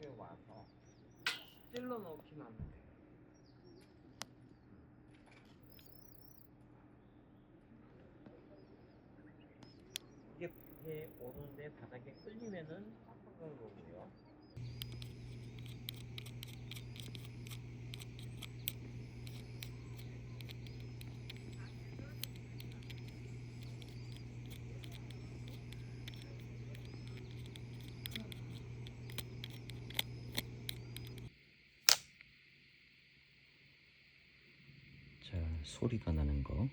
여기 와서 찔러 넣기만 하면 돼요. 이게 오는데 바닥에 끌리면은 깜빡한 거고요. 자, 소리가 나는 거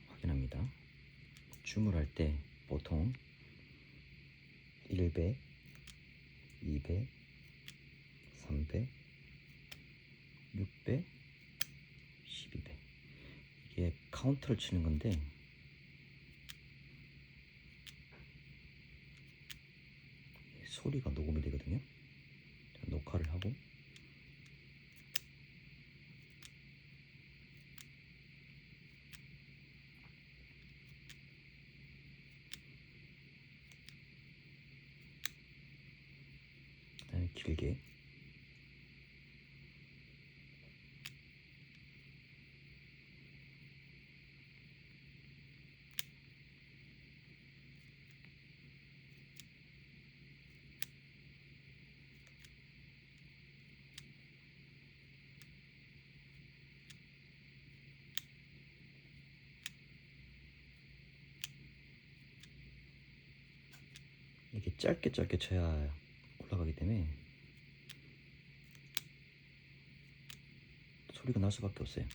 확인합니다. 주물할 때 보통 1배, 2배, 3배, 6배, 12배. 이게 카운트를 치는 건데 소리가 녹음이 되거든요. 자, 녹화를 하고 그다음에 길게 이렇게 짧게 쳐야 올라가기 때문에 소리가 날 수밖에 없어요.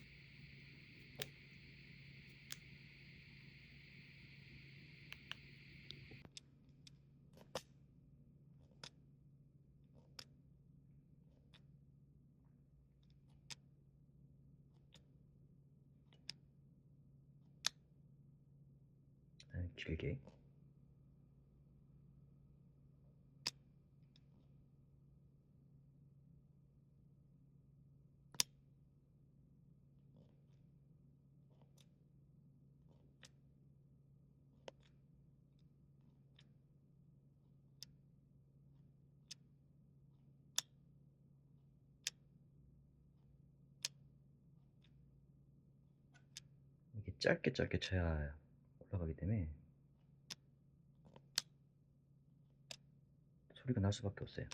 그다음에 길게 이렇게 짧게 쳐야 올라가기 때문에 소리가 날 수밖에 없어요.